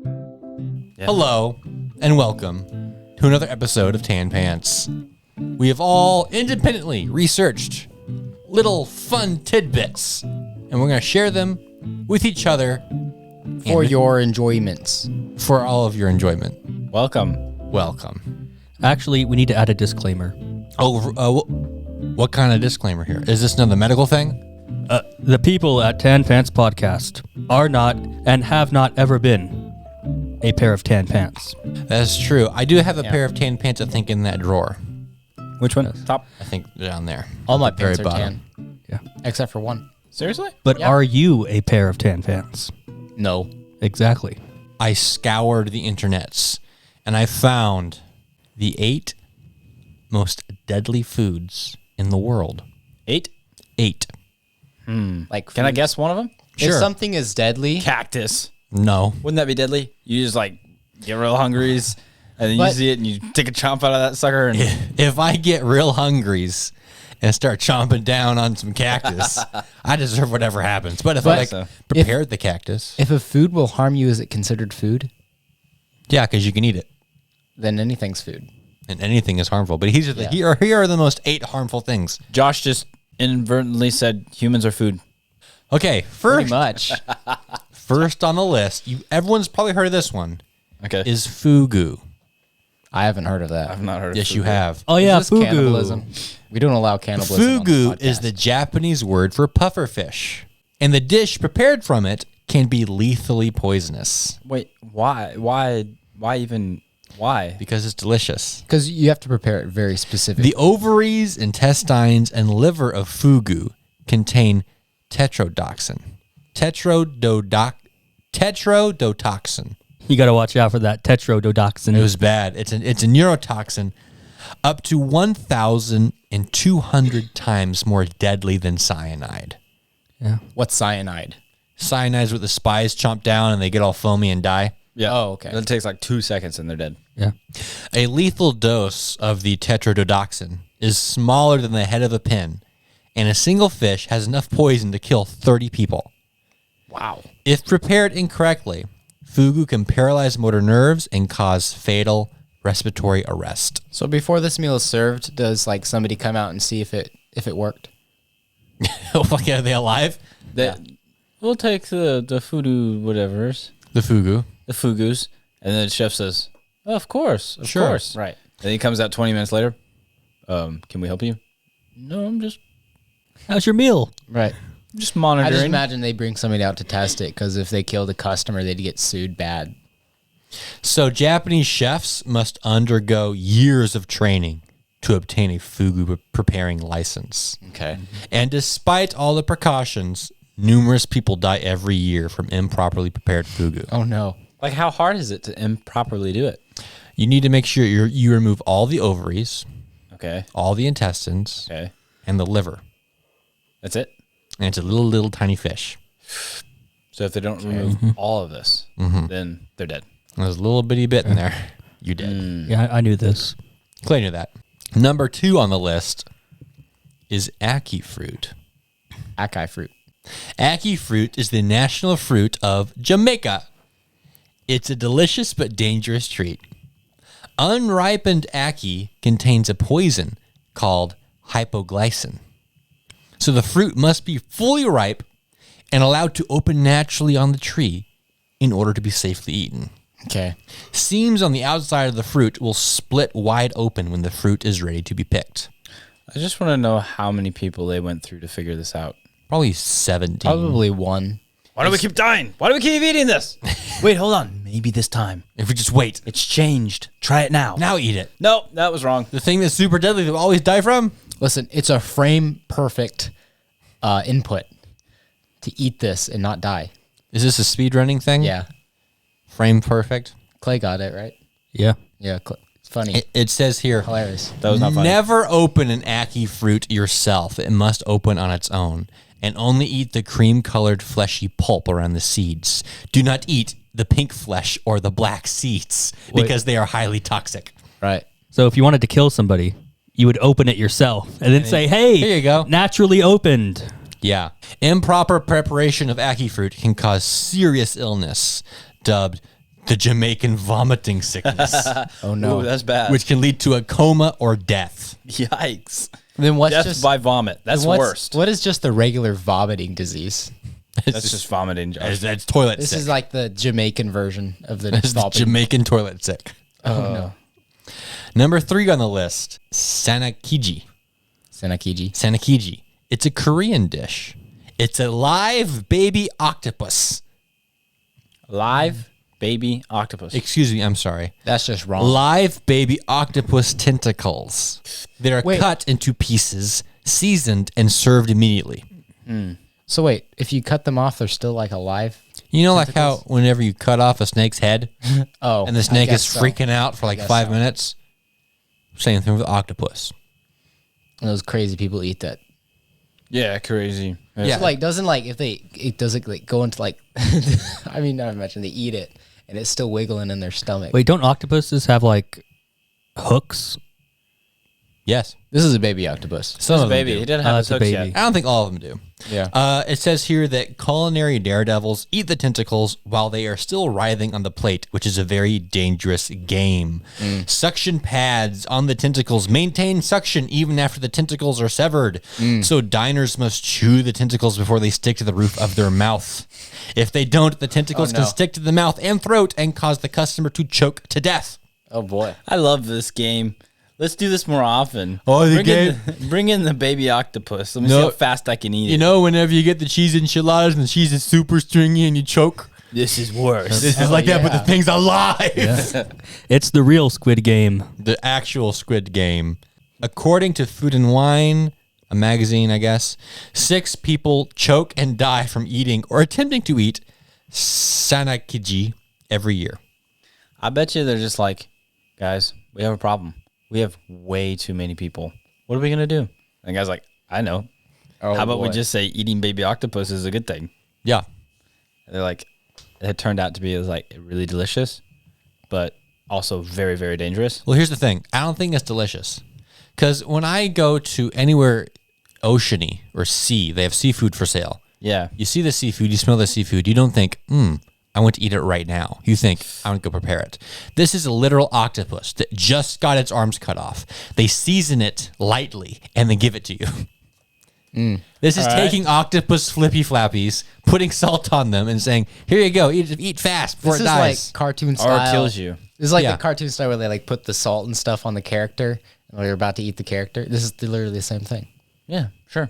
Yeah. Hello, and welcome to another episode of Tan Pants. We have all independently researched little fun tidbits, and we're going to share them with each other For your enjoyments. for all of your enjoyment. Welcome. Welcome. Actually, we need to add a disclaimer. What kind of disclaimer here? Is this another medical thing? The people at Tan Pants Podcast are not and have not ever been a pair of tan pants. That's true. I do have a pair of tan pants, I think, in that drawer. Which one? Top. I think down there. All my At the very pants are bottom. tan. Yeah. Except for one. Seriously? But Yeah. are you a pair of tan pants? No. Exactly. I scoured the internets, and I found the 8 most deadly foods in the world. 8? 8. Like, Can I guess one of them? If something is deadly, Cactus. No. Wouldn't that be deadly? You just like get real hungries, and then you But- see it, and you take a chomp out of that sucker, and If I get real hungries and start chomping down on some cactus, I deserve whatever happens. But if I But- prepared the cactus, if a food will harm you, is it considered food? yeah, because you can eat it, Then anything's food. and anything is harmful. But here are the most 8 harmful things. Josh just inadvertently said humans are food. Okay, Pretty much. first on the list, everyone's probably heard of this one, Okay. is fugu. I haven't heard of that. I've not heard of Yes, food you yet. have. Oh yeah, Is this fugu. cannibalism? We don't allow cannibalism. on Fugu this is podcast. the Japanese word for pufferfish, and the dish prepared from it can be lethally poisonous Wait, why? Why? because it's delicious. Because you have to prepare it very specific. The ovaries, intestines, and liver of fugu contain tetrodotoxin. Tetrodotoxin. You got to watch out for that It tetrodotoxin. was bad. It's a neurotoxin up to 1,200 times more deadly than cyanide. Yeah. What's cyanide? Cyanide's what the spies chomp down and they get all foamy and die. Yeah. Oh, okay. It takes like 2 seconds, and they're dead. Yeah. A lethal dose of the tetrodotoxin is smaller than the head of a pin, and a single fish has enough poison to kill 30 people. Wow. If prepared incorrectly, fugu can paralyze motor nerves and cause fatal respiratory arrest. So before this meal is served, does like somebody come out and see if it worked? Like, are they alive? We'll take the fudu whatever's, The fugu. the fugus, and then the chef says, "Of course, of Sure. course." Right. And he comes out 20 minutes later. Can we help you? No, I'm just How's your meal? Right. I monitoring. just imagine they bring somebody out to test it because if they killed a customer, they'd get sued bad. So Japanese chefs must undergo years of training to obtain a fugu preparing license. Okay. And despite all the precautions, numerous people die every year from improperly prepared fugu. Oh no. Like, how hard is it to improperly do it? You need to make sure you remove all the ovaries, Okay. all the intestines, Okay. and the liver. That's it. And it's a little tiny fish. So if they don't remove all of this, then they're dead. There's a little bitty bit in there. You did. Yeah, I knew this. Clay knew that. Number 2 on the list is ackee fruit. Acai fruit. Ackee fruit is the national fruit of Jamaica. It's a delicious but dangerous treat. Unripened ackee contains a poison called hypoglycin. So the fruit must be fully ripe and allowed to open naturally on the tree in order to be safely eaten. Okay. Seams on the outside of the fruit will split wide open when the fruit is ready to be picked. I just want to know how many people they went through to figure this out. Probably 17. Probably one. Why do we keep dying? Why do we keep eating this? Wait, hold on. Maybe this time. If we just wait, It's changed. Try it now. now eat it. No, that was wrong. The thing that's super deadly that we always die from? Listen, it's a frame perfect input to eat this and not die. Is this a speedrunning thing? Yeah. Frame perfect? Clay got it, right? Yeah. Yeah. It's funny. It says here, Hilarious. That was not funny. never open an ackee fruit yourself. It must open on its own. And only eat the cream-colored fleshy pulp around the seeds. Do not eat the pink flesh or the black seeds because they are highly toxic. Right. So if you wanted to kill somebody, you would open it yourself and then say, hey, Here you go. naturally opened. Yeah. Improper preparation of ackee fruit can cause serious illness, dubbed the Jamaican vomiting sickness, Oh no. Ooh, that's bad. which can lead to a coma or death. Yikes. Then what's Death just by vomit. That's what's- worst. What is just the regular vomiting disease? That's just vomiting. Josh. That's toilet This sick. is like the Jamaican version of the It's the stopping. Jamaican toilet sick. Oh no. Number 3 on the list, sanakiji. Senakiji. Sanakiji. It's a Korean dish. It's a live baby octopus. Live baby octopus. Excuse me, I'm sorry. That's just wrong. Live baby octopus tentacles. They are Wait. cut into pieces, seasoned, and served immediately. So wait, if you cut them off, they're still like alive? You know, like how whenever you cut off a snake's head Oh. and the I snake is guess so. freaking out for like guess 5 so. minutes? Same thing with octopus. Those crazy people eat that. Yeah, crazy. Yeah. So like doesn't like if they it doesn't like go into like I mean not imagine they eat it and it's still wiggling in their stomach. Wait, don't octopuses have like hooks? Yes. This is a baby octopus. Some This of them baby. do. He didn't have his it's a hooks baby. yet. I don't think all of them do. Yeah. It says here that culinary daredevils eat the tentacles while they are still writhing on the plate, which is a very dangerous game. Suction pads on the tentacles maintain suction even after the tentacles are severed. So diners must chew the tentacles before they stick to the roof of their mouth. If they don't, the tentacles no. can stick to the mouth and throat and cause the customer to choke to death. Oh boy. I love this game. Let's do this more often. Oh, the bring game- bring in the baby octopus. Let me see No. how fast I can eat You it. know, whenever you get the cheese enchiladas and the cheese is super stringy and you choke, This is worse. this is like that, but the yeah. thing's alive. It's the real Squid Game. The actual Squid Game. According to Food and Wine, a magazine, I guess, 6 people choke and die from eating or attempting to eat sanakiji every year. I bet you they're just like, guys, we have a problem. We have way too many people. What are we gonna do? And the guy's like, I know. Oh, How about we boy. just say eating baby octopus is a good thing? Yeah. And they're like, it turned out to be like really delicious, but also very, very dangerous. Well, here's the thing. I don't think it's delicious. Because when I go to anywhere oceany or sea, they have seafood for sale. Yeah. You see the seafood, you smell the seafood, you don't think, I want to eat it right now. You think, I want to go prepare it. This is a literal octopus that just got its arms cut off. They season it lightly and then give it to you. This is All right. taking octopus flippy flappies, putting salt on them, and saying, here you go, eat fast before This it is dies. like cartoon Or style. it kills you. This is like Yeah. the cartoon style where they like put the salt and stuff on the character and they're about to eat the character. This is literally the same thing. Yeah, sure.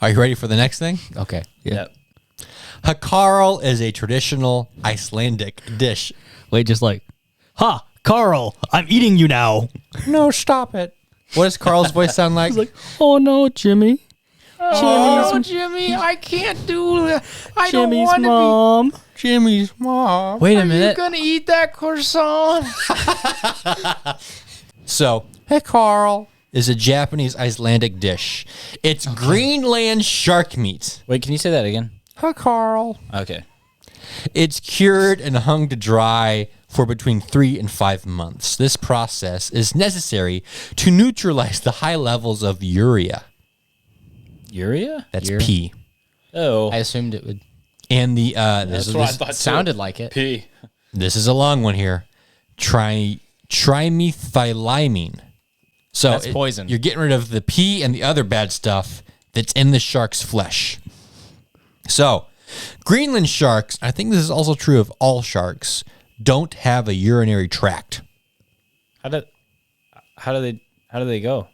Are you ready for the next thing? Okay. Yeah. Hakarl is a traditional Icelandic dish. Wait, just like, ha, Carl, I'm eating you now. No, stop it. What does Carl's voice sound like? He's like, oh no, Jimmy. Jimmy, I can't do that. I Jimmy's mom. Jimmy's mom. Wait a minute. gonna eat that croissant? So, Hakarl is a Japanese Icelandic dish. It's Greenland shark meat. Wait, can you say that again? Hakarl. Okay. It's cured and hung to dry for between 3 and 5 months. This process is necessary to neutralize the high levels of urea. Urea? That's Urea? P. Oh. I assumed it would. And the That's what I this, thought too. Sounded like it. P. this is a long one here. Trimethylamine. So That's poison. You're getting rid of the P and the other bad stuff that's in the shark's flesh. So, Greenland sharks, I think this is also true of all sharks, don't have a urinary tract. How do they go?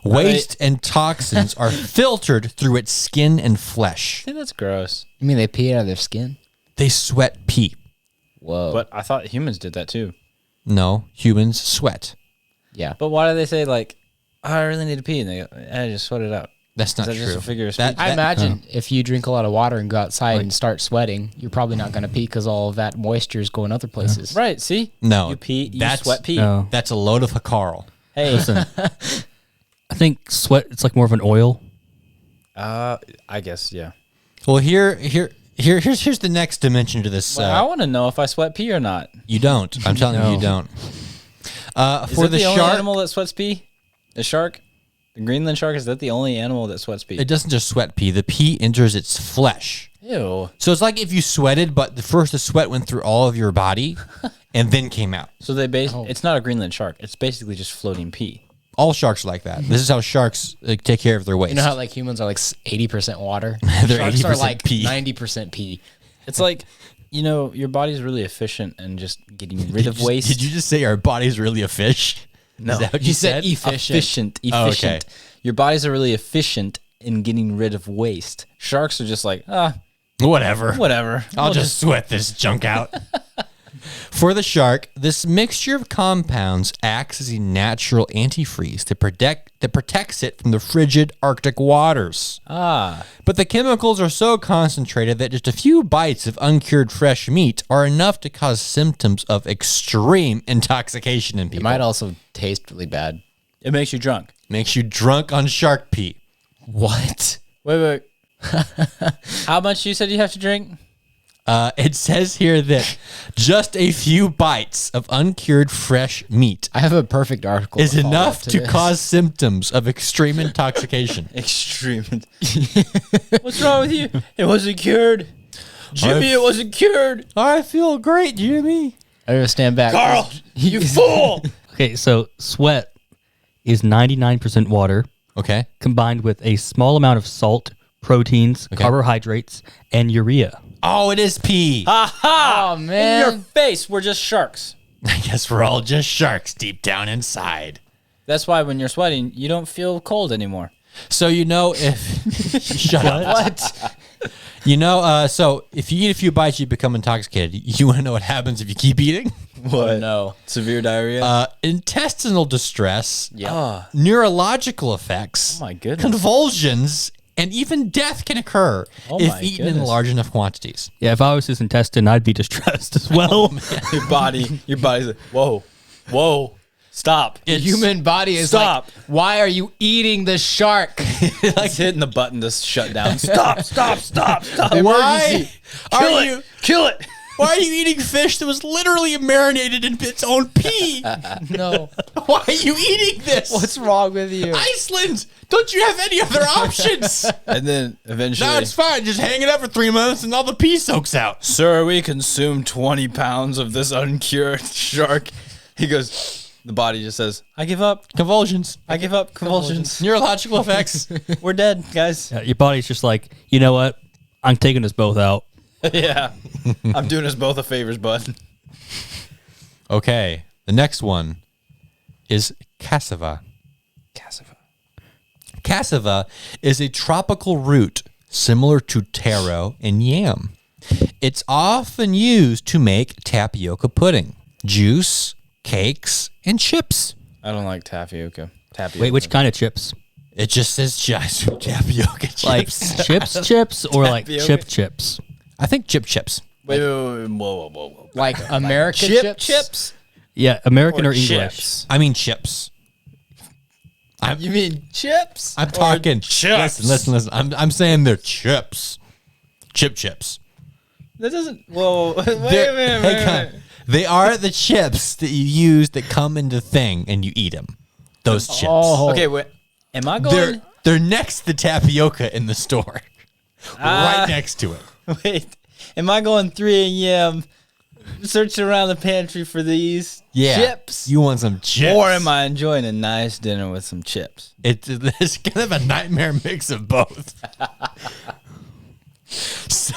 Waste and toxins are filtered through its skin and I flesh. think that's gross. You mean they pee out of their skin? They sweat pee. Whoa. But I thought humans did that too. No, humans sweat. Yeah. But why do they say like, oh, I really need to pee, and they go, I just sweat it out? That's not that true. just a figure of That- speech? I imagine if you drink a lot of water and go outside and start sweating, you're probably not going to pee because all of that moisture is going other places. Right? See? No, You pee. You that's- sweat pee. No. That's a load of Hakarl. Hey. Listen, I think sweat, it's like more of an oil. I guess yeah. Well, here's the next dimension to this. Well, I want to know if I sweat pee or not. You don't. I'm telling you, you don't. Is For it the the only shark, animal that sweats pee? The shark? A Greenland shark, is that the only animal that sweats pee? It doesn't just sweat pee. The pee enters its flesh. Ew. So it's like if you sweated, but the sweat went through all of your body and then came out. So it's not a Greenland shark. It's basically just floating pee. All sharks are like that. This is how sharks take care of their waste. You know how like humans are like 80% water? They're Sharks are 80% like pee. 90% pee. It's like, your body's really efficient in just getting rid of waste. Did you just say our body's really a fish? No. Is that what You said efficient. Efficient. Oh, okay. Your bodies are really efficient in getting rid of waste. Sharks are just like, Whatever. whatever. I'll just sweat this junk out. For the shark, this mixture of compounds acts as a natural antifreeze that protects it from the frigid Arctic waters. But the chemicals are so concentrated that just a few bites of uncured fresh meat are enough to cause symptoms of extreme intoxication in It people. might also taste really bad. It makes you drunk. Makes you drunk on shark pee. What? Wait. How much you said you have to drink? It says here that just a few bites of uncured fresh meat I have a perfect article. is to follow enough up to this. cause symptoms of extreme intoxication. Extreme. What's wrong with you? It wasn't cured. Jimmy, it wasn't cured. I feel great, Jimmy. I gotta stand back. Carl, you fool. Okay, so sweat is 99% water Okay. combined with a small amount of salt, proteins, carbohydrates, and urea. Oh, it is pee. Oh In man. your face, we're just sharks. I guess we're all just sharks deep down inside. That's why when you're sweating, you don't feel cold anymore. So if shut up. What? So if you eat a few bites, you become intoxicated. You want to know what happens if you keep eating? What? No. Severe diarrhea? Intestinal distress, Yeah. neurological effects, Oh my goodness. convulsions, and even death can occur Oh if my eaten in goodness. large enough quantities. Yeah, if I was his intestine, I'd be distressed as well. Your body's like, whoa, stop. The human body is Stop. like, why are you eating the shark? It's hitting the button to shut down. Stop. Why are you Kill it. Why are you eating fish that was literally marinated in its own pee? No. Why are you eating this? What's wrong with you? Iceland? Don't you have any other options? And then eventually, No, it's fine. Just hang it up for 3 months and all the pee soaks out. sir, we consumed 20 pounds of this uncured shark. He goes, the body just says, I give up. Convulsions. I give up. Convulsions. Neurological effects. We're dead, guys. Your body's just like, you know what? I'm taking us both out. Yeah. I'm doing us both a favors, bud. Okay. The next one is cassava. Cassava is a tropical root similar to taro and yam. It's often used to make tapioca pudding, juice, cakes, and chips. I don't like tapioca. Wait, which kind of chips? It just says just tapioca chips. Like chips, or like Tapioca. chips? I think chips. Wait. Whoa. Like American Chips? Yeah, American or English. chips? I mean chips. You mean chips? I'm talking chips? Listen. I'm saying they're chips. Chips. That doesn't. Whoa. Wait a They're- minute. hang on. They are the chips that you use that come in the thing and you eat them. Those chips. Oh. Okay, wait. Am I going? They're next to tapioca in the store. Right next to it. Wait. Am I going 3 a.m. searching around the pantry for these chips? You want some chips. Or am I enjoying a nice dinner with some chips? It's kind of a nightmare mix of both. So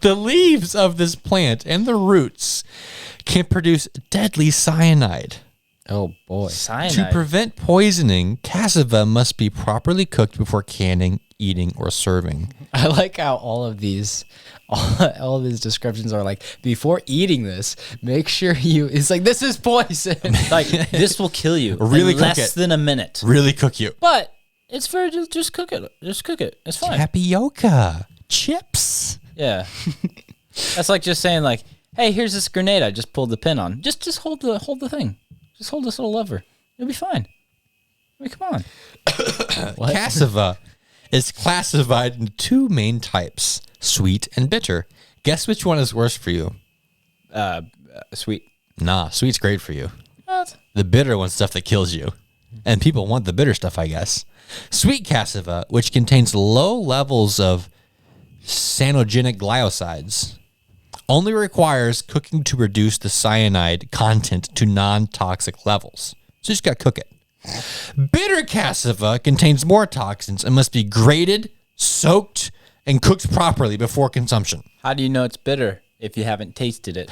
the leaves of this plant and the roots can produce deadly cyanide. Oh boy. Cyanide. To prevent poisoning, cassava must be properly cooked before canning, eating, or serving. I like how all of these descriptions are like, before eating this, make sure it's like, this is poison. Like, this will kill you Really in cook less it. than a minute. Really cook you. But it's very, just cook it. Just cook it. It's fine. Tapioca. Chips. Yeah. That's like just saying like, hey, here's this grenade I just pulled the pin on. Just hold the thing. Just hold this little lever. It'll be fine. I mean, come on. Cassava is classified into two main types, sweet and bitter. Guess which one is worse for you? Sweet. Nah, sweet's great for you. What? The bitter one's stuff that kills you. And people want the bitter stuff, I guess. Sweet cassava, which contains low levels of cyanogenic glycosides, only requires cooking to reduce the cyanide content to non-toxic levels. So you just got to cook it. Bitter cassava contains more toxins and must be grated, soaked, and cooked properly before consumption. How do you know it's bitter if you haven't tasted it?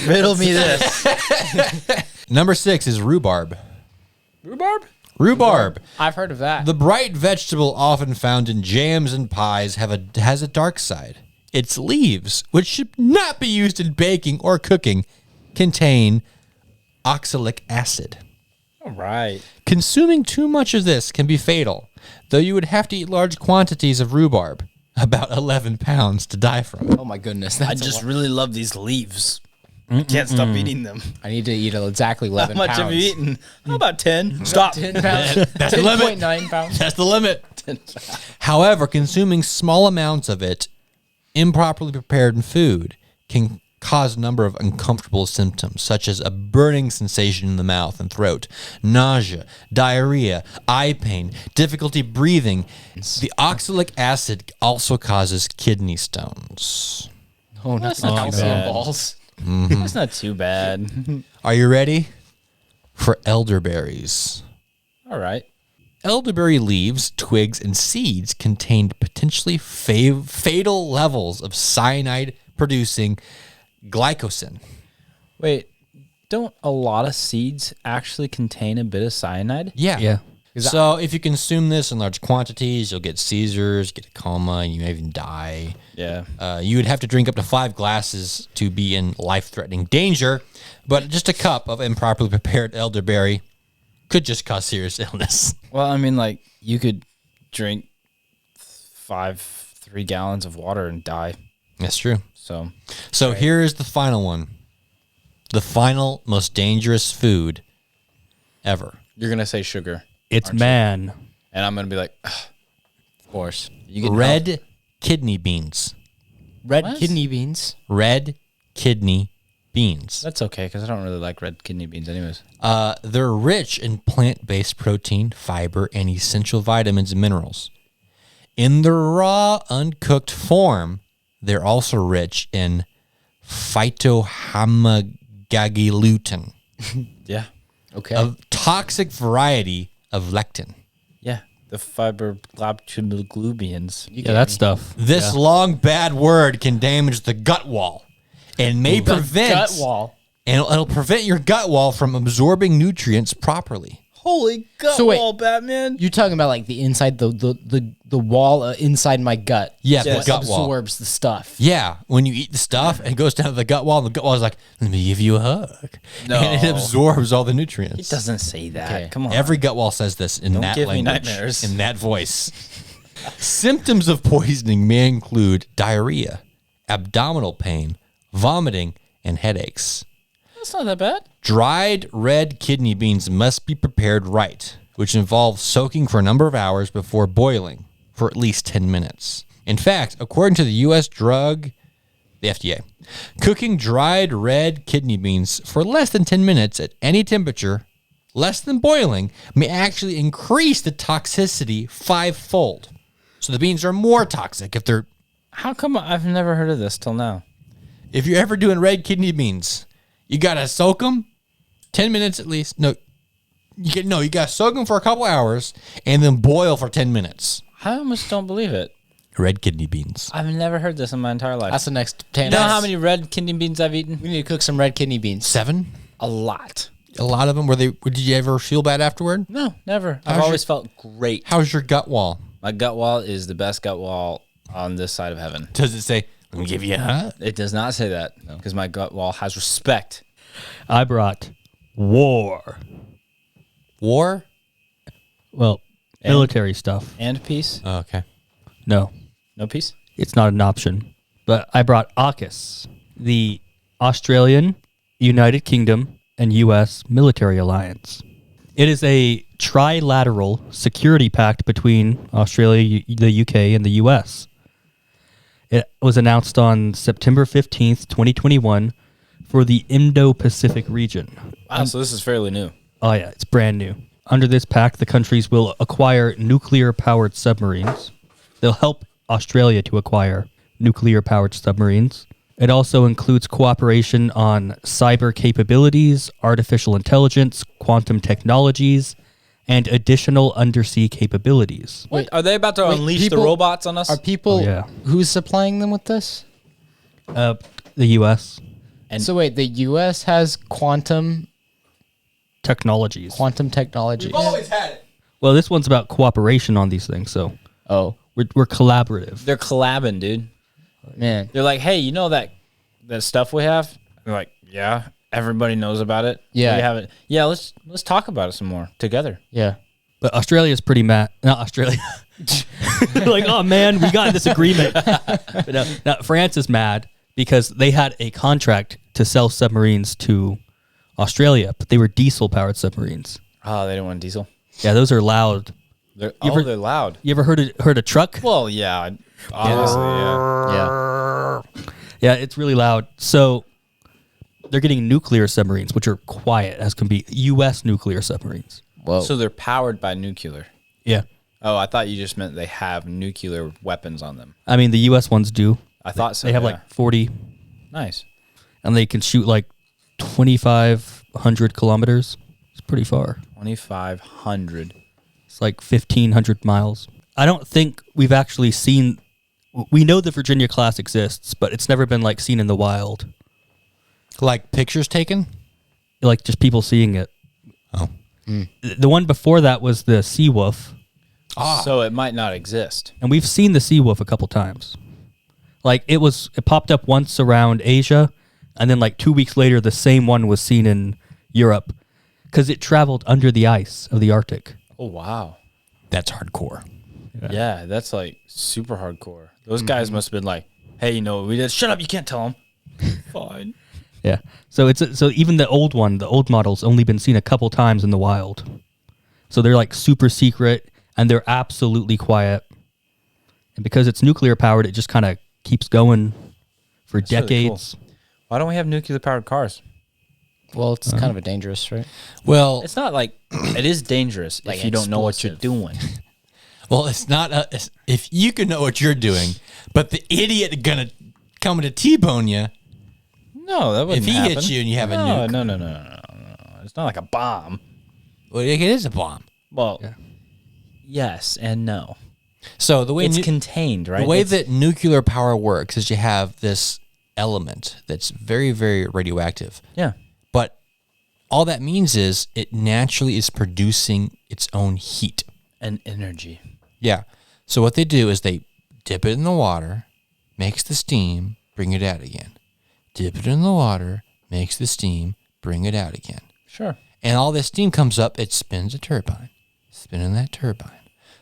Riddle me this. Number 6 is rhubarb. Rhubarb? Rhubarb. I've heard of that. The bright vegetable often found in jams and pies has a dark side. Its leaves, which should not be used in baking or cooking, contain oxalic acid. All right. Consuming too much of this can be fatal, though you would have to eat large quantities of rhubarb, about 11 pounds, to die from it. Oh my goodness. I That's just really love these leaves. I can't stop eating them. I need to eat exactly 11 How much pounds. have you eaten? How about 10? Stop. 10 pounds. That's the limit. 10.9 pounds. That's the limit. However, consuming small amounts of it, improperly prepared in food, can cause a number of uncomfortable symptoms, such as a burning sensation in the mouth and throat, nausea, diarrhea, eye pain, difficulty breathing. The oxalic acid also causes kidney stones. Oh, That's not not too calcium bad. balls. That's not too bad. Are you ready for elderberries? All right. Elderberry leaves, twigs, and seeds contained potentially fatal levels of cyanide-producing glycosin. Wait, don't a lot of seeds actually contain a bit of cyanide? Yeah. Yeah. So if you consume this in large quantities, you'll get seizures, get a coma, and you may even die. Yeah. You would have to drink up to 5 glasses to be in life-threatening danger, but just a cup of improperly prepared elderberry could just cause serious illness. Well, I mean, like, you could drink 3 gallons of water and die. That's true. So Here is the final one. The final most dangerous food ever. you're going to say sugar. It's man. And I'm going to be like, "Ugh, of course. You get Red kidney beans. Red What? kidney beans. Red kidney beans. That's okay, because I don't really like red kidney beans anyways. They're rich in plant-based protein, fiber, and essential vitamins and minerals. In the raw, uncooked form, they're also rich in phytohamagglutin, Yeah. Okay. a toxic variety of lectin. Yeah. The fibroglobulins. Yeah, that stuff. This long bad word can damage the gut wall and may prevent gut wall. and it'll prevent your gut wall from absorbing nutrients properly. Holy gut So wait. wall, Batman. You're talking about like the inside, the wall inside my gut. Yeah, Yes. the gut wall. Absorbs the stuff. Yeah, when you eat the stuff and it goes down to the gut wall, and the gut wall is like, "Let me give you a hug," No. and it absorbs all the nutrients. It doesn't say that. Okay. Come on. Every gut wall says this in that give me language, nightmares. in that voice. Symptoms of poisoning may include diarrhea, abdominal pain, vomiting, and headaches. That's not that bad. Dried red kidney beans must be prepared right, which involves soaking for a number of hours before boiling for at least 10 minutes. In fact, according to the U.S. the FDA, cooking dried red kidney beans for less than 10 minutes at any temperature, less than boiling, may actually increase the toxicity 5-fold. So the beans are more toxic How come I've never heard of this till now? if you're ever doing red kidney beans, you gotta soak them 10 minutes at least. You gotta soak them for a couple hours and then boil for 10 minutes. I almost don't believe it. Red kidney beans. I've never heard this in my entire life. That's the next 10. You know how many red kidney beans I've eaten? We need to cook some red kidney beans. 7? A lot. A lot of them. Did you ever feel bad afterward? No, never. I've How's always felt great. How's your gut wall? My gut wall is the best gut wall on this side of heaven. Does it say, "Let me give you a hug"? It does not say that because my gut wall has respect. I brought war. War? Well, military stuff. And peace? Oh, okay. No, No peace? it's not an option. But I brought AUKUS, the Australian, United Kingdom, and U.S. military alliance. It is a trilateral security pact between Australia, the UK, and the U.S. It was announced on September 15th, 2021 for the Indo-Pacific region. Wow, so this is fairly new. Oh, yeah, it's brand new. Under this pact, the countries will acquire nuclear-powered submarines. They'll help Australia to acquire nuclear-powered submarines. It also includes cooperation on cyber capabilities, artificial intelligence, quantum technologies, and additional undersea capabilities. Wait, are they about to unleash the people- robots on us? Are people yeah. who's supplying them with this? The U.S. And- So wait, the U.S. has quantum technologies. technology. had it. Well, this one's about cooperation on these things, so Oh we're collaborative. They're collabing, dude. man, They're like, hey, you know that stuff we have? They're like, yeah, everybody knows about it. Yeah. We have it. Yeah, let's talk about it some more together. yeah. But Australia's pretty mad. Not Australia. Like, oh man, we got this agreement. But no, France is mad because they had a contract to sell submarines to Australia, but they were diesel-powered submarines. Oh, they didn't want diesel. Yeah, those are loud. They're ever- they're loud. You ever heard a truck? Well, yeah, obviously, yeah. Yeah. Yeah, it's really loud. So they're getting nuclear submarines, which are quiet as can be. U.S. nuclear submarines. Whoa. So they're powered by nuclear. Yeah. Oh, I thought you just meant they have nuclear weapons on them. I mean, the U.S. ones do. I thought so. They have yeah. like 40, Nice. and they can shoot like 2,500 kilometers. It's pretty far. 2,500. It's like 1,500 miles. I don't think we've actually seen. We know the Virginia class exists, but it's never been like seen in the wild. Like pictures taken? Like just people seeing it. Oh. The one before that was the Seawolf, So it might not exist. and we've seen the Seawolf a couple times. Like it popped up once around Asia, and then like 2 weeks later, the same one was seen in Europe because it traveled under the ice of the Arctic. Oh, wow. That's hardcore. Yeah, that's like super hardcore. Those guys must have been like, hey, you know what we did? Shut up, you can't tell them. Fine. Yeah. So so even the old model's only been seen a couple times in the wild. So they're like super secret and they're absolutely quiet. And because it's nuclear powered, it just kind of keeps going for That's really cool. decades. Why don't we have nuclear powered cars? Well, it's kind of a dangerous, right? Well, It's not like it is dangerous Like if you don't know what you're explosive. doing. it's not if you can know what you're doing, but the idiot gonna come to T-bone you. No, that wouldn't If he happen. hits you and you have a no, nuke. No. It's not like a bomb. Well, it is a bomb. Well, yes and no. So the way It's contained, right? the way It's- that nuclear power works is you have this element that's very, very radioactive. yeah. But all that means is it naturally is producing its own heat. And energy. Yeah. So what they do is they dip it in the water, makes the steam, bring it out again. Dip it in the water, makes the steam, bring it out again. Sure. And all this steam comes up, it spins a turbine, spinning that turbine.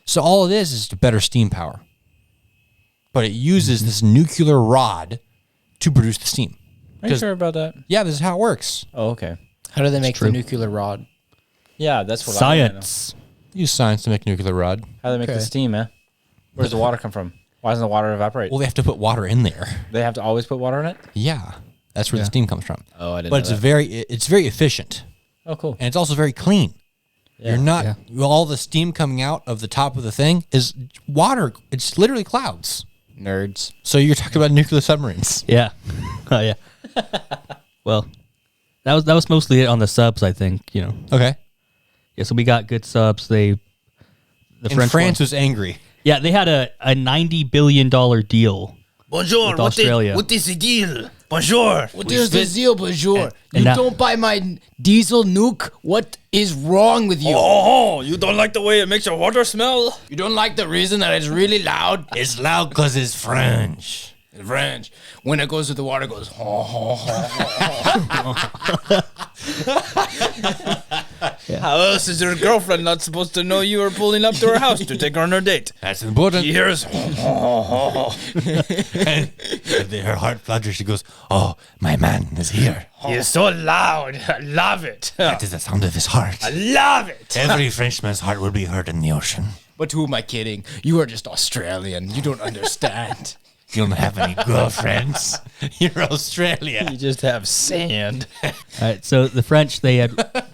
So all it is better steam power. But it uses this nuclear rod to produce the steam. Are you sure about that? Yeah, this is how it works. Oh, okay. How do they make true. the nuclear rod? Yeah, that's what I want to know. Science. Use science to make nuclear rod. How do they make the Okay. steam, man? Where does the water come from? Why doesn't the water evaporate? Well, they have to put water in there. They have to always put water in it? Yeah, that's where the steam comes from. Oh, I didn't But know it's very efficient, Oh, cool. and it's also very clean. Yeah. You're not all the steam coming out of the top of the thing is water. It's literally clouds. Nerds. So you're talking about nuclear submarines. Yeah. Oh yeah. Well, that was mostly it on the subs, I think. Okay. Yeah. So we got good subs. The And French France one- was angry. Yeah, they had a $90 billion deal. Bonjour. With Australia. What is the deal? Bonjour. What is the deal, bonjour? and You now- don't buy my diesel nuke? What is wrong with you? Oh, you don't like the way it makes your water smell? You don't like the reason that it's really loud? It's loud because it's French. It's French. When it goes to the water, it goes. How else is your girlfriend not supposed to know you are pulling up to her house to take her on her date? That's important. She hears. And her heart flutters. She goes, "Oh, my man is here." He is so loud. I love it. That is the sound of his heart. I love it. Every Frenchman's heart will be heard in the ocean. But who am I kidding? You are just Australian. You don't understand. You don't have any girlfriends. You're Australia. You just have sand. All right, so the French they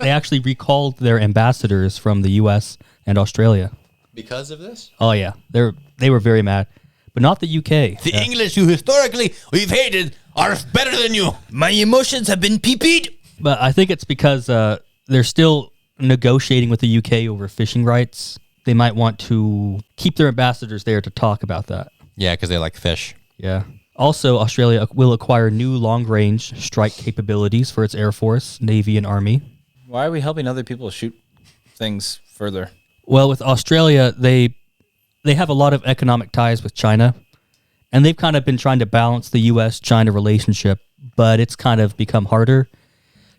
actually recalled their ambassadors from the U.S. and Australia. Because of this? Oh yeah, they were very mad, but not the UK. The English, who historically we've hated, are better than you. My emotions have been peed. But I think it's because they're still negotiating with the UK over fishing rights. They might want to keep their ambassadors there to talk about that. Yeah, because they like fish. Yeah. Also, Australia will acquire new long-range strike capabilities for its Air Force, Navy, and Army. Why are we helping other people shoot things further? Well, with Australia, they have a lot of economic ties with China, and they've kind of been trying to balance the U.S.-China relationship, but it's kind of become harder.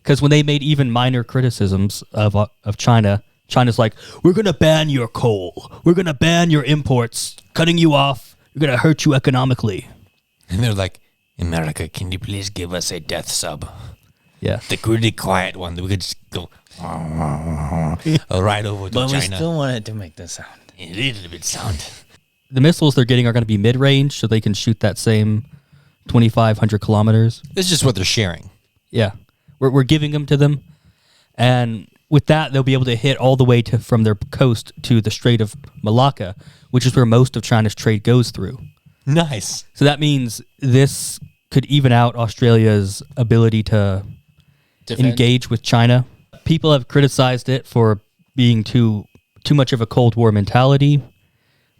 Because when they made even minor criticisms of China, China's like, we're going to ban your coal. We're going to ban your imports, cutting you off. We're going to hurt you economically. And they're like, America, can you please give us a death sub? Yeah. The really quiet one that we could just go right over to But we China. still wanted to make this sound. A little bit sound. The missiles they're getting are going to be mid-range, so they can shoot that same 2,500 kilometers. This is just what they're sharing. Yeah. We're giving them to them. And with that, they'll be able to hit all the way from their coast to the Strait of Malacca, which is where most of China's trade goes through. Nice. So that means this could even out Australia's ability to engage with China. People have criticized it for being too much of a Cold War mentality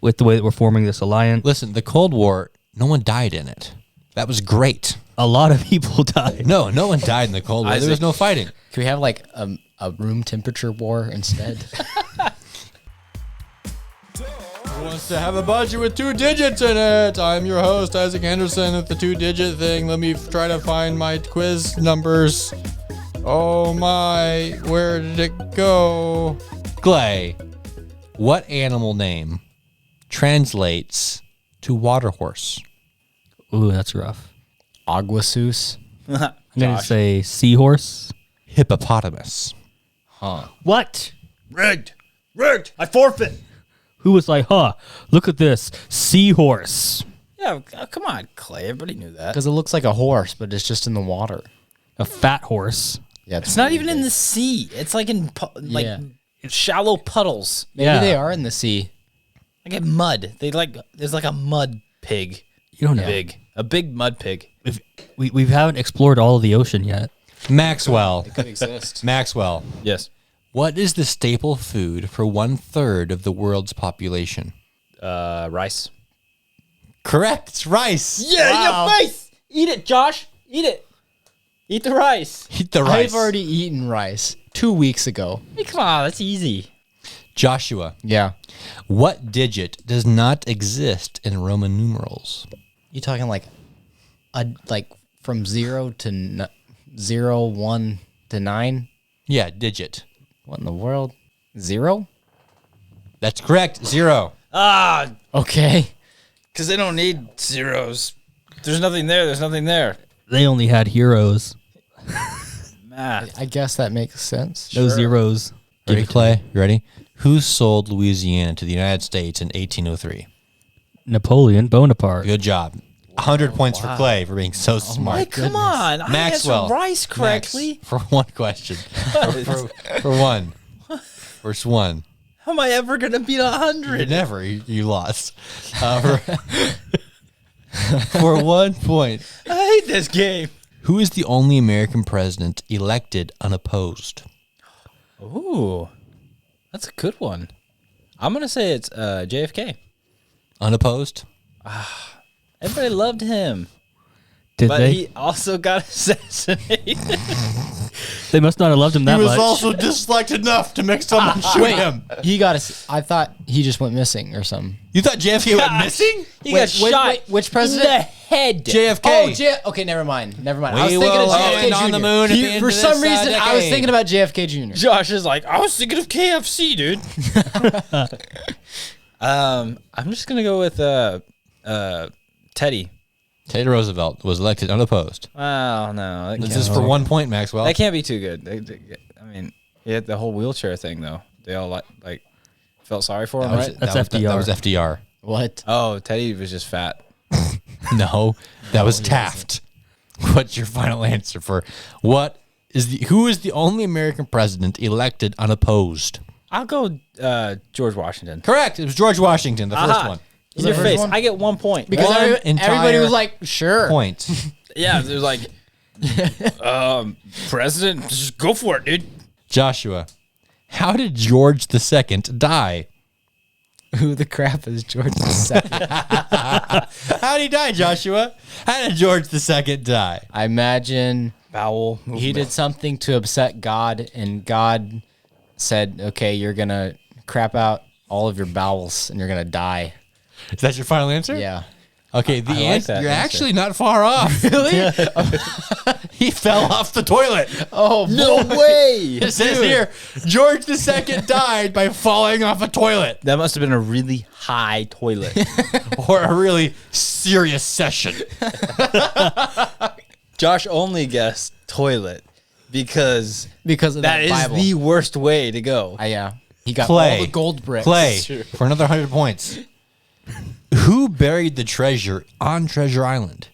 with the way that we're forming this alliance. Listen, the Cold War, no one died in it. That was great. A lot of people died. No one died in the Cold War. There was no fighting. Can we have like a room temperature war instead? Who wants to have a budget with 2 digits in it? I'm your host, Isaac Henderson, with the 2-digit thing. Let me try to find my quiz numbers. Oh my, where did it go? Clay, what animal name translates to water horse? Ooh, that's rough. Aguasus. I'm going to say seahorse. Hippopotamus. What? Rigged. I forfeit. Who was like, look at this. Seahorse. Yeah, come on, Clay. Everybody knew that. Because it looks like a horse, but it's just in the water. A fat horse. Yeah, It's not even in the sea. It's like in Yeah. shallow puddles. Maybe Yeah. they are in the sea. Like in mud. There's like a mud pig. You don't know. A big mud pig. We haven't explored all of the ocean yet. Maxwell. Could exist. Maxwell. Yes. What is the staple food for 1/3 of the world's population? Rice. Correct. It's rice. Yeah, your face. Eat it, Josh. Eat it. Eat the rice. Eat the rice. I've already eaten rice 2 weeks ago. Hey, come on, that's easy. Joshua, Yeah. what digit does not exist in Roman numerals? You talking like from 0, 1 to 9? Yeah, digit. What in the world? 0? That's correct. 0. Okay. Because they don't need zeros. There's nothing there. There's nothing there. They only had heroes. Math. I guess that makes sense. No zeros. Ready, Clay? You ready? Who sold Louisiana to the United States in 1803? Napoleon Bonaparte. Good job. 100 points for Clay for being so smart. Hey, come on. Maxwell. I answered rice correctly. Max, for one question. for one. First one. How am I ever going to beat 100? Never. You lost. For 1 point. I hate this game. Who is the only American president elected unopposed? Ooh. That's a good one. I'm going to say it's JFK. Unopposed? Everybody loved him. Did But they? he also got assassinated. They must not have loved him that much. disliked enough to make someone shoot him. He got I thought he just went missing or something. You thought JFK went missing? He got shot. Which in president? the head. JFK. Okay, never mind. I was We thinking of will JFK land Jr. on the moon at the end For of some this, reason, I was decade. thinking about JFK Jr. Josh is like, I was thinking of KFC, dude. I'm just gonna go with Teddy. Teddy Roosevelt was elected unopposed. Oh no, that This can't, is for 1 point, Maxwell. that can't be too good. I mean, he had the whole wheelchair thing though. They all like felt sorry for him, right? That's that FDR. was FDR. What? Oh, Teddy was just fat. No, that was Taft. What's your final answer for who is the only American president elected unopposed? I'll go George Washington. Correct. It was George Washington, the first one. In your face. I get 1 point. Because One everybody entire was like, sure. Point. Yeah, there's like, president, just go for it, dude. Joshua, how did George II die? Who the crap is George II? How did he die, Joshua? How did George II die? I imagine Bowel movement. he did something to upset God, and God said, okay, you're going to crap out all of your bowels, and you're going to die. Is that your final answer? Yeah. Okay, the like answer, that you're answer. actually not far off. Really? He fell off the toilet. Oh, No way. It says here, George II died by falling off a toilet That must have been a really high toilet. or a really serious session. Josh only guessed toilet because because of that that is Bible. the worst way to go. Yeah. He got Clay. all the gold bricks. Clay, for another 100 points. Who buried the treasure on Treasure Island?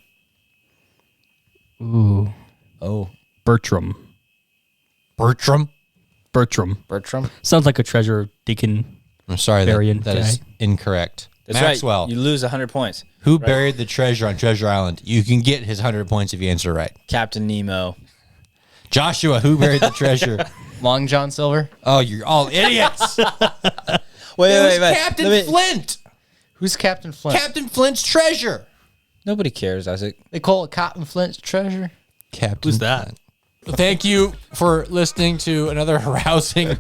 Ooh. Oh, Bertram. Bertram? Bertram. Bertram. Sounds like a treasure deacon. I'm sorry, Burying that is guy. incorrect. That's Maxwell, right. You lose 100 points. who buried the treasure on Treasure Island? You can get his 100 points if you answer right. Captain Nemo. Joshua, who buried the treasure? Long John Silver. Oh, you're all idiots. Wait, It was wait. Captain Let me- Flint. Who's Captain Flint? Captain Flint's treasure. Nobody cares, Isaac. They call it Captain Flint's treasure. Captain Who's that? Flint. Thank you for listening to another arousing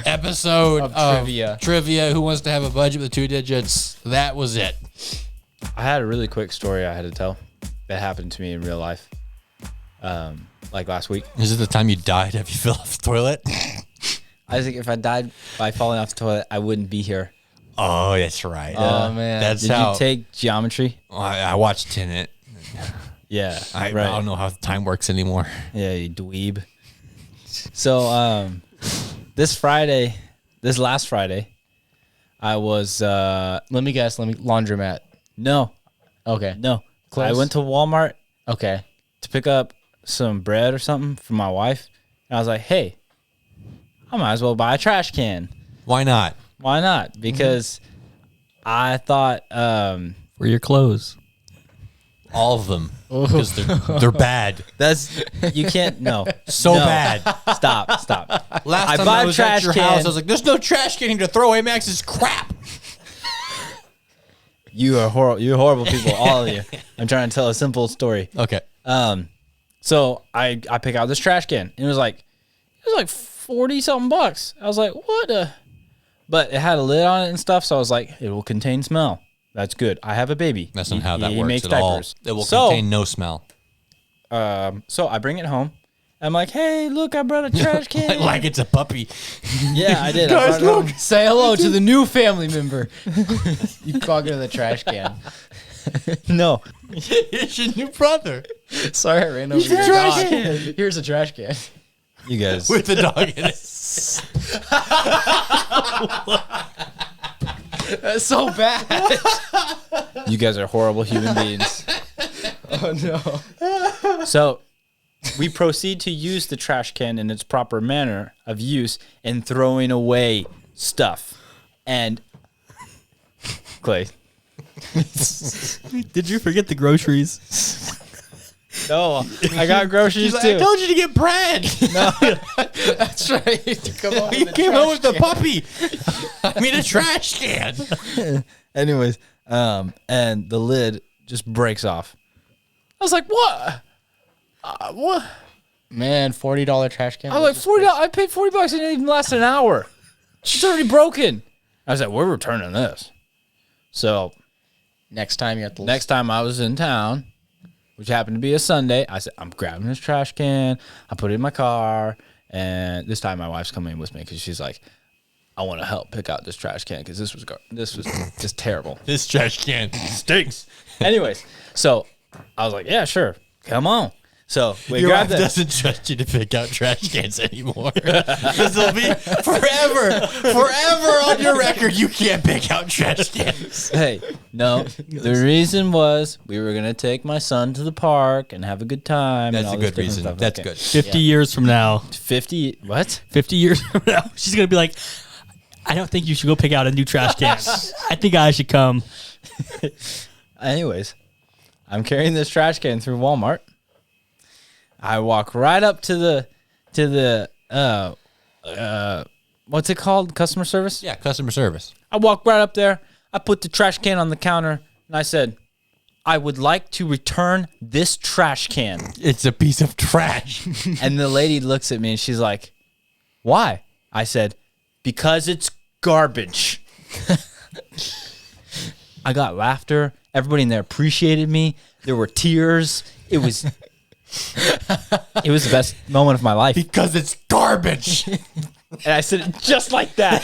episode Of trivia. Trivia. Who wants to have a budget with 2 digits? That was it. I had a really quick story I had to tell that happened to me in real life. Like last week. Is it the time you died after you fell off the toilet? Isaac, if I died by falling off the toilet, I wouldn't be here. Oh, that's right. Oh, man. That's Did how you take geometry? I watched Tenet. Yeah. I right. don't know how time works anymore. Yeah, you dweeb. So, this last Friday, I was, Let me guess. Laundromat. no. Okay. I Close. went to Walmart Okay. to pick up some bread or something for my wife. And I was like, hey, I might as well buy a trash can. Why not? Why not? Because I thought, For your clothes. All of them. Because they're bad. that's, you can't, no. So No. bad. Stop. Last I time bought I a was trash at your can. house, I was like, there's no trash can here to throw away Max's crap. You are horrible. You're horrible people, all of you. I'm trying to tell a simple story. Okay. So I pick out this trash can. And it was like 40 something bucks. I was like, what a, but it had a lid on it and stuff. So I was like, it will contain smell. That's good. I have a baby. That's not how that He works makes at diapers. all. It will So, contain no smell. So I bring it home. I'm like, hey, look, I brought a trash can. like it's a puppy. Yeah, I did. I brought it home. Say hello to the new family member. You clog into the trash can. No. It's your new brother. Sorry, I ran over your trash dog. can. Here's a trash can. You guys. With the dog in it. That's so bad. You guys are horrible human beings. Oh no. So we proceed to use the trash can in its proper manner of use in throwing away stuff. And Clay. Did you forget the groceries? No, I got groceries She's like, too. I told you to get bread. That's right. Come on. You came home with the puppy. I mean, a trash can. Anyways, and the lid just breaks off. I was like, what? What? Man, $40 trash can. I was like, $40. I paid $40 and it didn't even last an hour. It's already broken. I was like, we're returning this. So Next time you have to. next time I was in town, which happened to be a Sunday, I said, I'm grabbing this trash can. I put it in my car. And this time my wife's coming with me because she's like, I want to help pick out this trash can because this was just terrible. This trash can stinks. Anyways, so I was like, yeah, sure. Come on. So we Your wife grabbed it. doesn't trust you to pick out trash cans anymore. This will be forever on your record. You can't pick out trash cans. Hey, no. The reason was we were gonna take my son to the park and have a good time. That's and all a this good different reason. stuff. That's Okay. good. 50 years from now, 50. What? 50 years from now, she's going to be like, I don't think you should go pick out a new trash can. I think I should come. Anyways, I'm carrying this trash can through Walmart. I walk right up to the what's it called? Customer service? Yeah, customer service. I walk right up there. I put the trash can on the counter and I said, I would like to return this trash can. It's a piece of trash. And the lady looks at me and she's like, why? I said, because it's garbage. I got laughter. Everybody in there appreciated me. There were tears. It was the best moment of my life. Because it's garbage. And I said it just like that.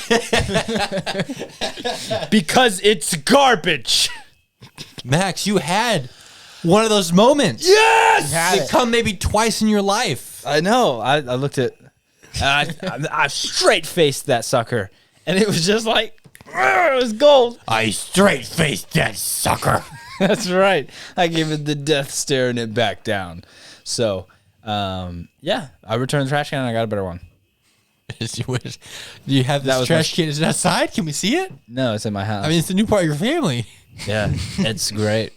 Because it's garbage. Max, you had one of those moments. Yes! They come maybe twice in your life. I know. I looked at, I straight faced that sucker, and it was just like, it was gold. I straight faced that sucker. That's right. I gave it the death stare and it backed down. So, yeah, I returned the trash can and I got a better one. Do you have That this was trash can? Is it outside? Can we see it? No, it's in my house. I mean, it's a new part of your family. yeah, it's great.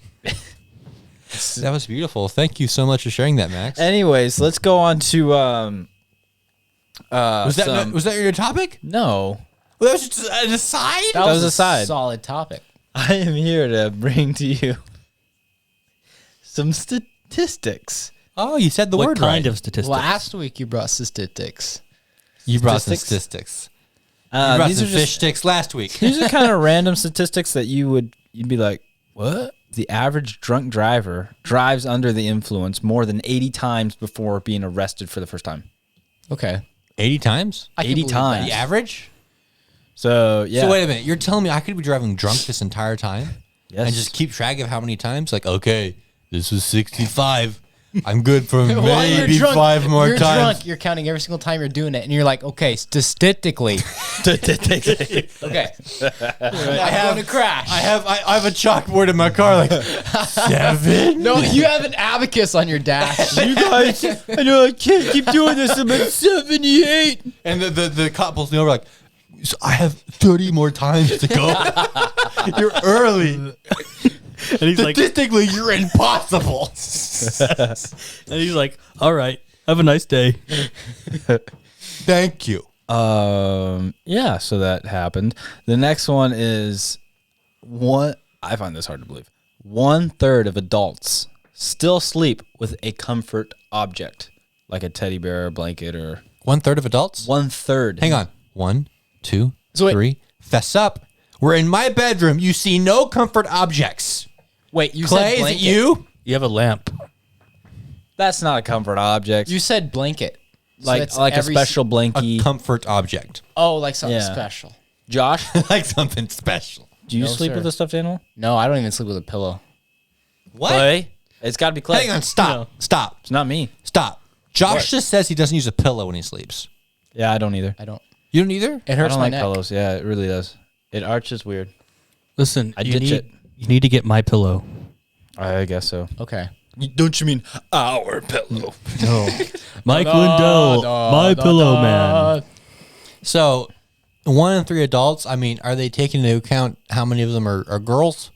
That was beautiful. Thank you so much for sharing that, Max. Anyways, let's go on to Was that your topic? No, Well, that was just an aside. That was a side. solid topic. I am here to bring to you some statistics. Oh, you said the What word kind right. of statistics? Last week you brought statistics. You brought some Statistics? statistics. You brought These some are fish just sticks last week. these are kind of random statistics that you'd be like, what? The average drunk driver drives under the influence more than 80 times before being arrested for the first time. Okay. 80 times? I can 80 believe times. The average? So yeah. So wait a minute. You're telling me I could be driving drunk this entire time? Yes. And just keep track of how many times? Like, okay, this was 65. I'm good for While you're maybe drunk, 5 more you're times. drunk, you're counting every single time you're doing it, and you're like, okay, statistically, okay, I have to crash. I have a chalkboard in my car like 7. no, you have an abacus on your dash. you guys, I know I can't keep doing this. I'm at 78. And the cop pulls me over like, so I have 30 more times to go. You're early. And he's like, Statistically, you're impossible. and he's like, all right, have a nice day. Thank you. Yeah, so that happened. The next one is I find this hard to believe. 1/3 of adults still sleep with a comfort object, like a teddy bear, or blanket, or 1/3 of adults? 1/3. Hang on. 1, 2, So wait- 3. Fess up. We're in my bedroom. You see no comfort objects. Wait, you Clay, said is it blanket. you? You have a lamp. That's not a comfort object. You said blanket. So like that's a every special A blankie. comfort object. Oh, like something Yeah. special. Josh, Like something special. do you No, sleep sir. with a stuffed animal? No, I don't even sleep with a pillow. What? Clay? It's got to be Clay. Hang on. Stop. No. Stop. It's not me. Stop. Josh What? just says he doesn't use a pillow when he sleeps. Yeah, I don't either. I don't. You don't either? It I hurts don't my like neck. pillows. Yeah, it really does. It arches weird. Listen, I you ditch need, it. You need to get my pillow. I guess so. Okay. Don't you mean our pillow? No. Mike Lindell, my pillow man. So, 1 in 3 adults, I mean, are they taking into account how many of them are girls?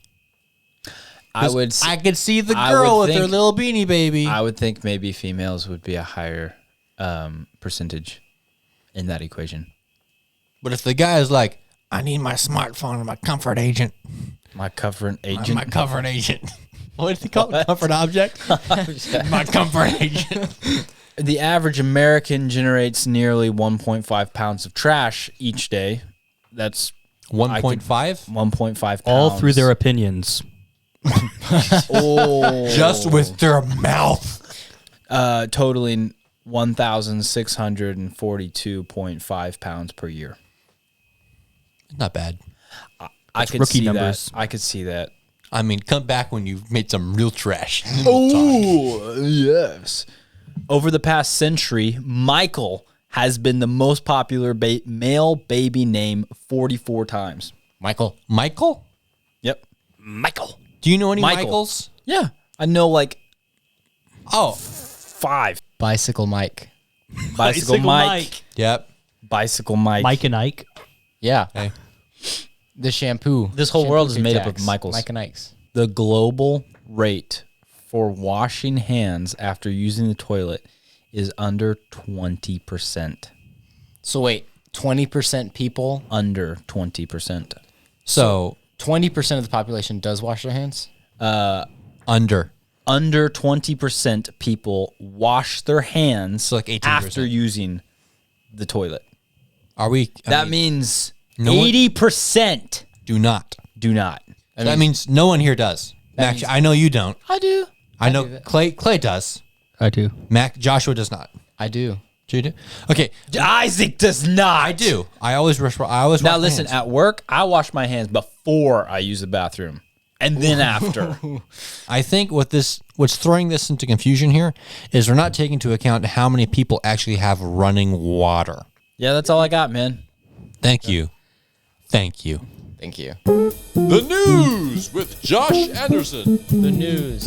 I would. I could see the I girl would with her think- little beanie baby. I would think maybe females would be a higher percentage in that equation. But if the guy is like, I need my smartphone and my comfort agent. My comfort agent. My comfort agent. What do they call it? Comfort object? My comfort agent. The average American generates nearly 1.5 pounds of trash each day. That's 1.5? 1.5 pounds. All through their opinions. Oh. Just with their mouth. Totaling 1,642.5 pounds per year. Not bad. I could rookie see numbers. that. I could see that. I mean, come back when you've made some real trash. And then we'll talk. Oh, yes. Over the past century, Michael has been the most popular male baby name 44 times. Michael. Michael? Yep. Michael. Do you know any Michael. Michaels? Yeah. I know like Oh, 5. Bicycle Mike. Bicycle Mike. yep. Bicycle Mike. Mike and Ike. Yeah. Hey. The shampoo. This whole Shampoo world is Tic made up Tacs. of Michaels. Mike and Ike's. The global rate for washing hands after using the toilet is under 20%. So wait, 20% people, Under 20%. So 20% of the population does wash their hands? under. Under 20% people wash their hands So like 18%. after using the toilet. Are we? That means no one- 80% do not. do not. That means no one here does. Mac, means- I know you don't. I do. I know Clay does. I do. Mac, Joshua does not. I do. Do you do? Okay, Isaac does not. I do. I always wash. I always Now wash my listen, hands. at work, I wash my hands before I use the bathroom. And then after. I think what's throwing this into confusion here is we're not taking into account how many people actually have running water. Yeah, that's all I got, man. Thank you. Thank you. Thank you. The news with Josh Anderson. The news.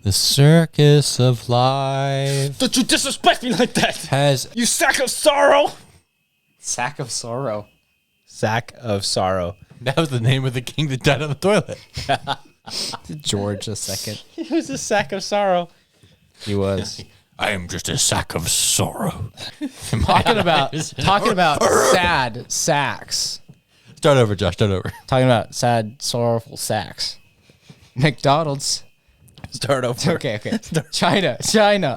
The circus of life Don't you disrespect me like that. has You sack of sorrow. Sack of sorrow. Sack of sorrow. that was the name of the king that died on the toilet. George II. It was a sack of sorrow. He was. I am just a sack of sorrow. talking about sad sacks. Start over, Josh. Start over. Talking about sad, sorrowful sacks. McDonald's. Start over. Okay. China.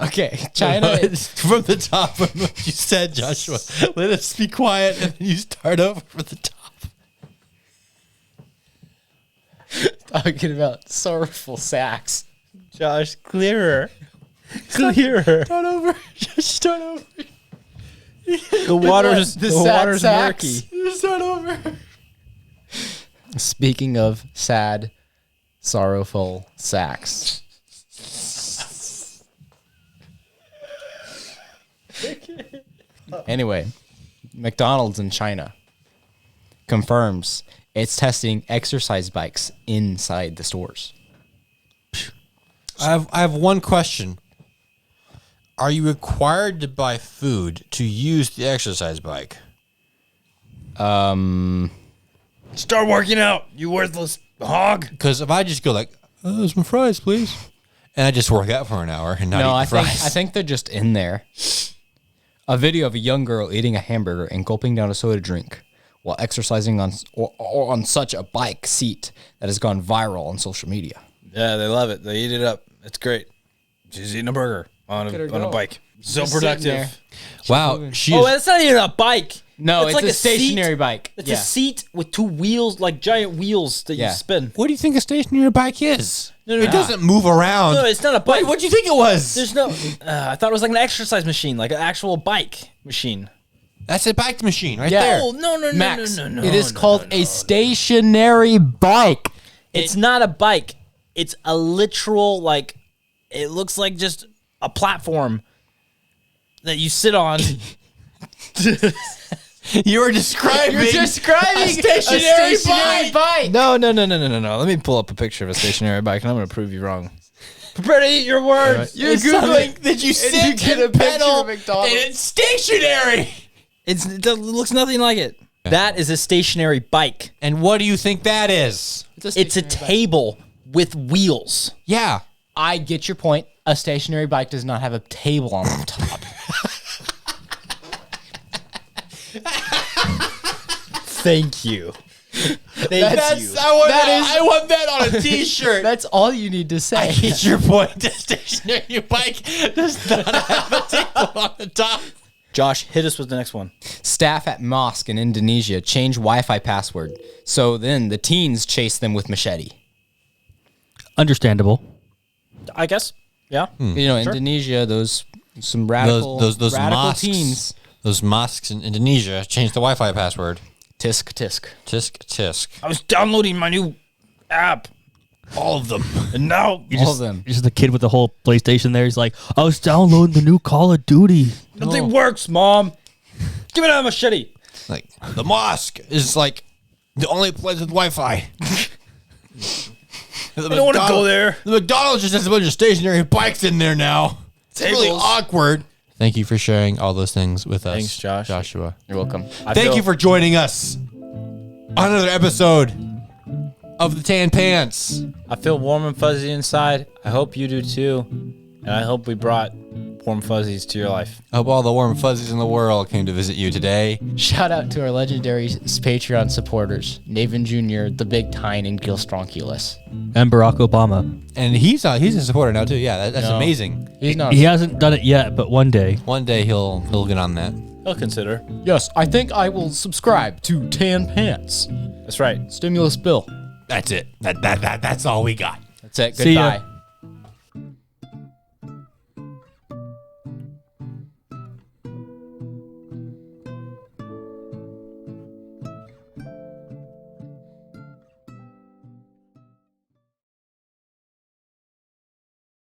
Okay. China. From the top of what you said, Joshua. Let us be quiet and then you start over from the top. Talking about sorrowful sacks. Josh, clearer. Clearer. Start over. Just start over. The water's sad sacks. murky. Start over. Speaking of sad, sorrowful sacks. Anyway, McDonald's in China confirms it's testing exercise bikes inside the stores. I have one question. Are you required to buy food to use the exercise bike? Start working out, you worthless hog. Because if I just go like, oh, some fries, please, and I just work out for an hour and not No, eat I the fries. think they're just in there. A video of a young girl eating a hamburger and gulping down a soda drink while exercising on such a bike seat that has gone viral on social media. Yeah, they love it. They eat it up. It's great. She's eating a burger on a go. bike. So Just sitting there. productive. Wow, she Oh, is. it's not even a bike. No, it's like a stationary seat. bike. It's Yeah. a seat with two wheels, like giant wheels that Yeah. you spin. What do you think a stationary bike is? No, It doesn't move around. No, it's not a bike. What do you think it was? There's no. I thought it was like an exercise machine, like an actual bike machine. That's a bike machine right Yeah. there. Oh no, Max, no. it is called a stationary bike. It's not a bike. It's a literal like. It looks like just a platform that you sit on. You were describing. You're describing a stationary bike. No. Let me pull up a picture of a stationary bike, and I'm going to prove you wrong. Prepare to eat your words. You're googling that you sit you get a and picture pedal, of McDonald's. and it's stationary. It looks nothing like it. That is a stationary bike. And what do you think that is? It's a table with wheels. Yeah. I get your point. A stationary bike does not have a table on the top. Thank you. I want that on a T-shirt. That's all you need to say. Get your point. The stationary bike does not have a table on the top. Josh, hit us with the next one. Staff at mosque in Indonesia change Wi-Fi password. So then the teens chase them with machete. Understandable. I guess. Yeah. You know, Indonesia, some radical, Those radical mosques, teens. those mosques in Indonesia changed the Wi-Fi password. Tisk tisk. Tisk. I was downloading my new app, All of them. and now All of them. You're just the kid with the whole PlayStation there. He's like, I was downloading the new Call of Duty. nothing works, Mom. Give me that machete. Like, the mosque is like the only place with Wi-Fi. I don't want to go there. The McDonald's just has a bunch of stationary bikes in there now. It's really Tables. awkward. Thank you for sharing all those things with us. Thanks, Josh. Joshua. You're welcome. Thank you for joining us on another episode of the Tan Pants. I feel warm and fuzzy inside. I hope you do too. And I hope we brought warm fuzzies to your life. I hope all the warm fuzzies in the world came to visit you today. Shout out to our legendary Patreon supporters, Navin Jr., The Big Tyne, and Gil Stronculus. And Barack Obama. And he's a supporter now too. Yeah, that's No. amazing. He's not. He hasn't done it yet, but one day. One day he'll get on that. I'll consider. Yes, I think I will subscribe to Tan Pants. That's right. Stimulus bill. That's it. That's all we got. That's it. See ya. Goodbye.